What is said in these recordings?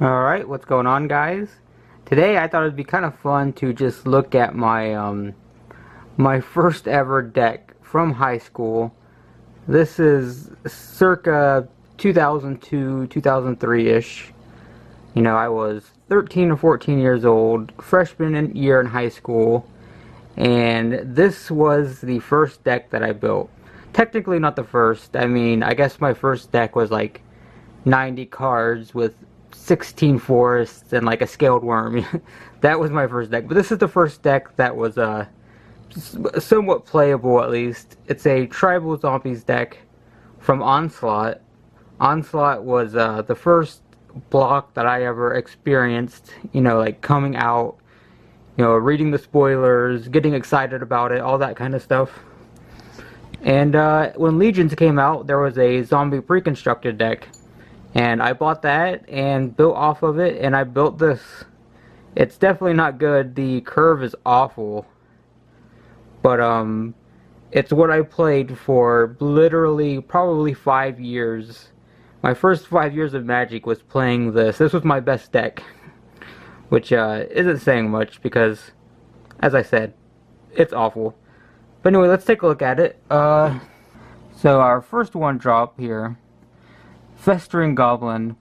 Alright, what's going on, guys? Today I thought it'd be kind of fun to just look at my first ever deck from high school. This is circa 2002, 2003-ish. You know, I was 13 or 14 years old, freshman year in high school, and this was the first deck that I built. Technically not the first. I mean, I guess my first deck was like 90 cards with 16 forests and like a scaled worm. That was my first deck. But this is the first deck that was somewhat playable, at least. It's a tribal zombies deck from Onslaught. Onslaught was the first block that I ever experienced, you know, like coming out, you know, reading the spoilers, getting excited about it, all that kind of stuff. And when Legions came out, there was a zombie pre-constructed deck. And I bought that and built off of it, and I built this. It's definitely not good. The curve is awful. But it's what I played for literally probably 5 years. My first 5 years of Magic was playing this. This was my best deck. Which isn't saying much because, as I said, it's awful. But anyway, let's take a look at it. So our first one drop here. Festering Goblin,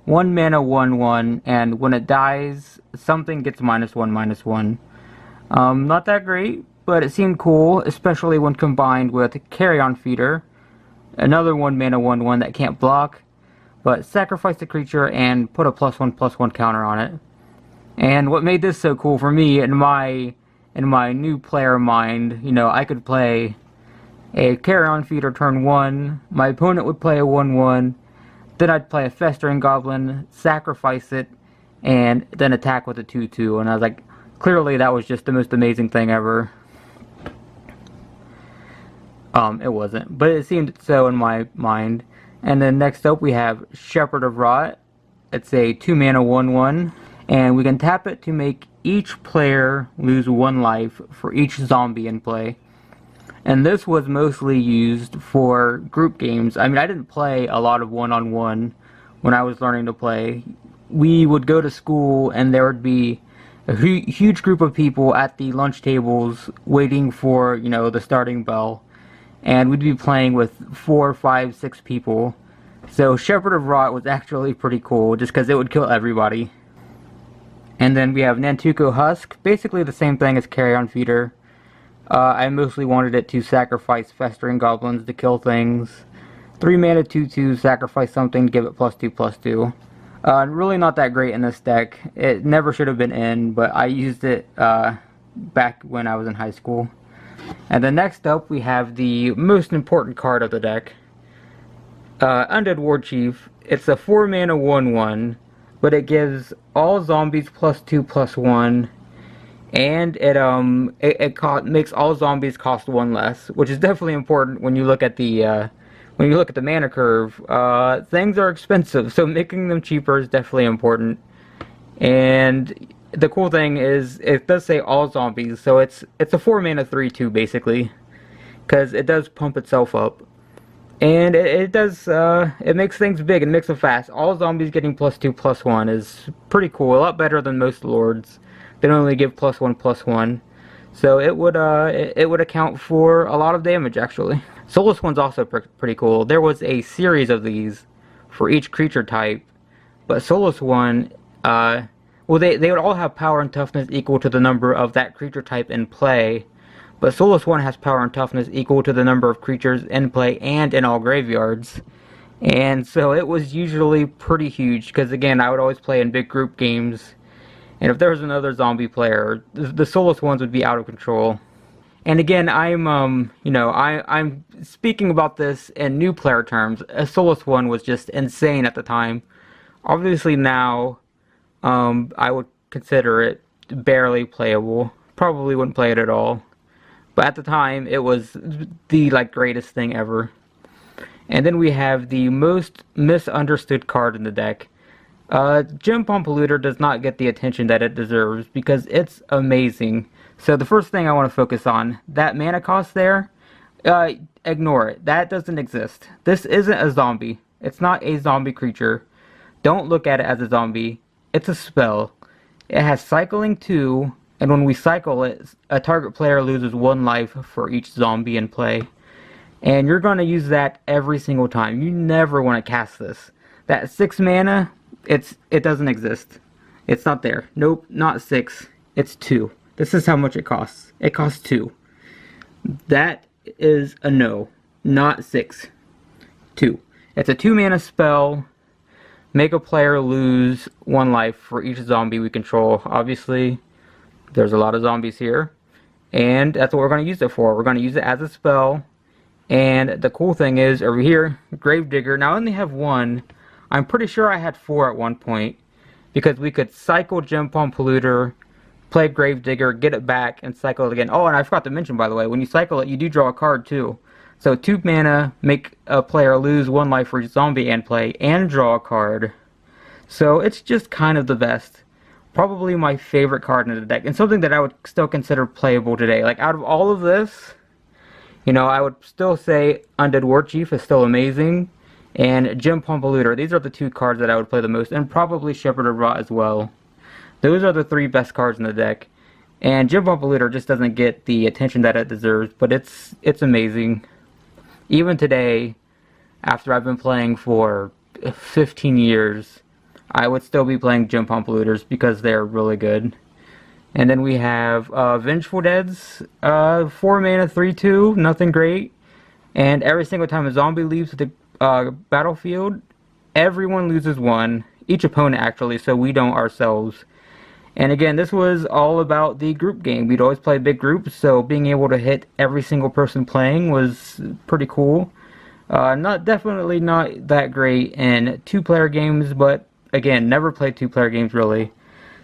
1 mana 1/1, and when it dies, something gets -1/-1. Not that great, but it seemed cool, especially when combined with Carrion Feeder, another 1 mana 1/1 that can't block, but sacrifice the creature and put a +1/+1 counter on it. And what made this so cool for me, in my new player mind, you know, I could play a Carrion Feeder turn 1, my opponent would play a 1/1, then I'd play a Festering Goblin, sacrifice it, and then attack with a 2/2. And I was like, clearly that was just the most amazing thing ever. It wasn't, but it seemed so in my mind. And then next up we have Shepherd of Rot. It's a 2 mana 1/1, and we can tap it to make each player lose 1 life for each zombie in play. And this was mostly used for group games. I mean, I didn't play a lot of one-on-one when I was learning to play. We would go to school and there would be a huge group of people at the lunch tables waiting for, you know, the starting bell. And we'd be playing with 4, 5, 6 people. So Shepherd of Rot was actually pretty cool just because it would kill everybody. And then we have Nanticoke Husk, basically the same thing as Carrion Feeder. I mostly wanted it to sacrifice Festering Goblins to kill things. 3 mana 2/2, sacrifice something, give it +2/+2. Really not that great in this deck. It never should have been in, but I used it back when I was in high school. And then next up we have the most important card of the deck. Undead Warchief. It's a 4 mana 1/1, but it gives all zombies +2/+1. And it makes all zombies cost 1 less, which is definitely important when you look at the mana curve. Things are expensive, so making them cheaper is definitely important. And the cool thing is it does say all zombies, so it's a 4 mana 3/2 basically, because it does pump itself up. And it makes things big and makes them fast. All zombies getting +2/+1 is pretty cool, a lot better than most lords. They only give +1/+1, so it would account for a lot of damage actually. Soulless one's also pretty cool. There was a series of these for each creature type, but Soulless one, well they would all have power and toughness equal to the number of that creature type in play, but Soulless one has power and toughness equal to the number of creatures in play and in all graveyards. And so it was usually pretty huge because again I would always play in big group games. And if there was another zombie player, the Soulless ones would be out of control. And again, I'm speaking about this in new player terms. A Soulless one was just insane at the time. Obviously now, I would consider it barely playable. Probably wouldn't play it at all. But at the time, it was the greatest thing ever. And then we have the most misunderstood card in the deck. Gem Bomb Polluter does not get the attention that it deserves because it's amazing. So the first thing I want to focus on, that mana cost there, ignore it. That doesn't exist. This isn't a zombie. It's not a zombie creature. don't look at it as a zombie. It's a spell. It has cycling 2, and when we cycle it, a target player loses 1 life for each zombie in play. And you're going to use that every single time. You never want to cast this. That 6 mana, it doesn't exist. It's not there. Nope, not 6. It's 2. This is how much it costs. It costs 2. That is a no. Not 6. 2. It's a 2 mana spell. Make a player lose 1 life for each zombie we control. Obviously, there's a lot of zombies here. And that's what we're going to use it for. We're going to use it as a spell. And the cool thing is, over here, Gravedigger. Now I only have 1. I'm pretty sure I had 4 at one point. Because we could cycle Gem Palm Polluter, play Gravedigger, get it back, and cycle it again. Oh, and I forgot to mention, by the way, when you cycle it, you do draw a card too. So 2 mana, make a player lose 1 life for each zombie and play, and draw a card. So it's just kind of the best. Probably my favorite card in the deck, and something that I would still consider playable today. Like, out of all of this, you know, I would still say Undead Warchief is still amazing, and Gem Palm Polluter. These are the 2 cards that I would play the most, and probably Shepherd of Rot as well. Those are the 3 best cards in the deck. And Gem Palm Polluter just doesn't get the attention that it deserves, but it's amazing. Even today, after I've been playing for 15 years, I would still be playing Gem Palm Polluters because they're really good. And then we have Vengeful Deads, 4 mana, 3/2, nothing great. And every single time a zombie leaves the battlefield, everyone loses 1. Each opponent, actually, so we don't ourselves. And again, this was all about the group game. We'd always play big groups, so being able to hit every single person playing was pretty cool. Definitely not that great in 2-player games, but again, never played 2-player games really.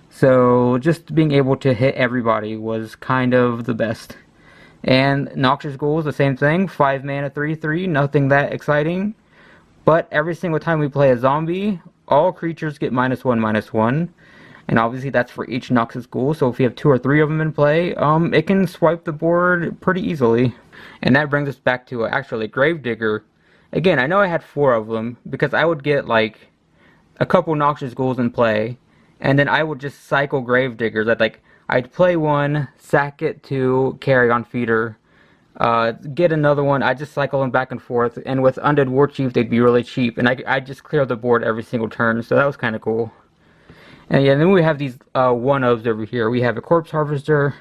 So just being able to hit everybody was kind of the best. And Noxious Ghoul is the same thing, 5 mana, 3/3, nothing that exciting. But every single time we play a zombie, all creatures get -1/-1. And obviously that's for each Noxious Ghoul, so if you have 2 or 3 of them in play, it can swipe the board pretty easily. And that brings us back to actually Gravedigger. Again, I know I had 4 of them, because I would get like a couple Noxious Ghouls in play, and then I would just cycle Gravediggers. I'd play 1, sack it to carry on feeder, get another one, I just cycle them back and forth, and with Undead Warchief they'd be really cheap, and I just clear the board every single turn, so that was kind of cool. And yeah, then we have these 1-ofs over here. We have a Corpse Harvester,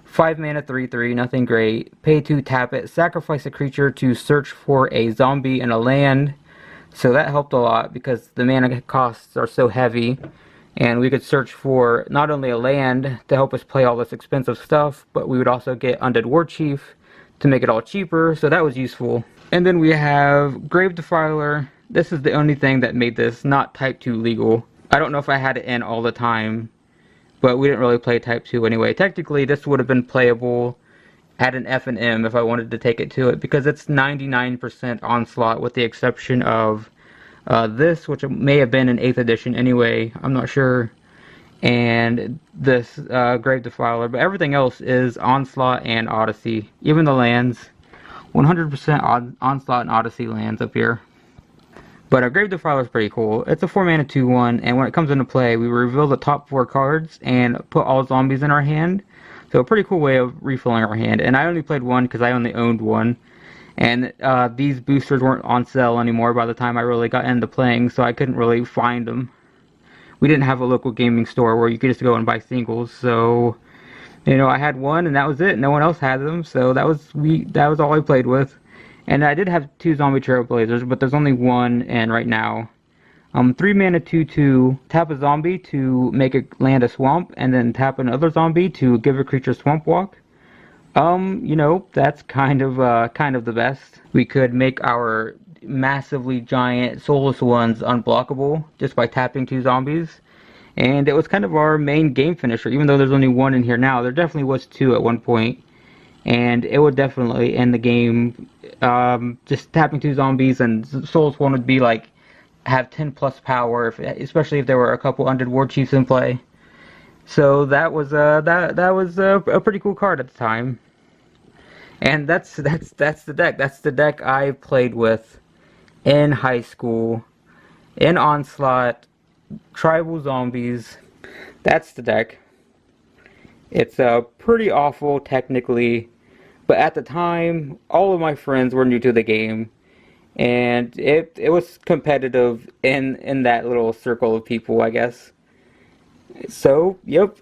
5 mana, 3/3, nothing great. Pay 2, tap it, sacrifice a creature to search for a zombie and a land. So that helped a lot because the mana costs are so heavy. And we could search for not only a land to help us play all this expensive stuff, but we would also get Undead Warchief to make it all cheaper, so that was useful. And then we have Grave Defiler. This is the only thing that made this not Type 2 legal. I don't know if I had it in all the time, but we didn't really play Type 2 anyway. Technically, this would have been playable at an F and M if I wanted to take it to it, because it's 99% Onslaught with the exception of this, which may have been an 8th edition anyway, I'm not sure, and this Grave Defiler, but everything else is Onslaught and Odyssey. Even the lands, 100% Onslaught and Odyssey lands up here. But Grave Defiler is pretty cool. It's a 4 mana 2/1, and when it comes into play, we reveal the top 4 cards and put all zombies in our hand. So a pretty cool way of refilling our hand. And I only played 1 because I only owned 1. And these boosters weren't on sale anymore by the time I really got into playing, so I couldn't really find them. We didn't have a local gaming store where you could just go and buy singles, so you know, I had 1 and that was it. No one else had them, so that was all I played with. And I did have 2 Zombie Trailblazers, but there's only 1 in right now. 3 mana 2/2, tap a zombie to make it land a swamp, and then tap another zombie to give a creature Swamp Walk. You know, that's kind of the best. We could make our massively giant soulless ones unblockable just by tapping 2 zombies. And it was kind of our main game finisher, even though there's only 1 in here now. There definitely was 2 at one point. And it would definitely end the game. Just tapping 2 zombies, and soulless one would be like, have 10 plus power, especially if there were a couple Undead Warchiefs in play. So that was a pretty cool card at the time. And that's the deck. That's the deck I played with in high school. in Onslaught, Tribal Zombies. That's the deck. It's pretty awful technically, but at the time, all of my friends were new to the game, and it was competitive in that little circle of people, I guess. So, yep,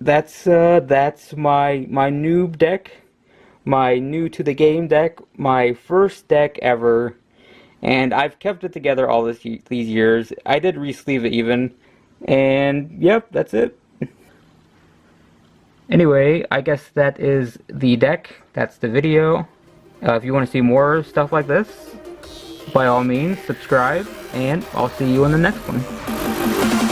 that's my noob deck, my new to the game deck, my first deck ever, and I've kept it together all these years. I did re-sleeve it even, and yep, that's it. Anyway, I guess that is the deck. That's the video. If you want to see more stuff like this, by all means, subscribe, and I'll see you in the next one.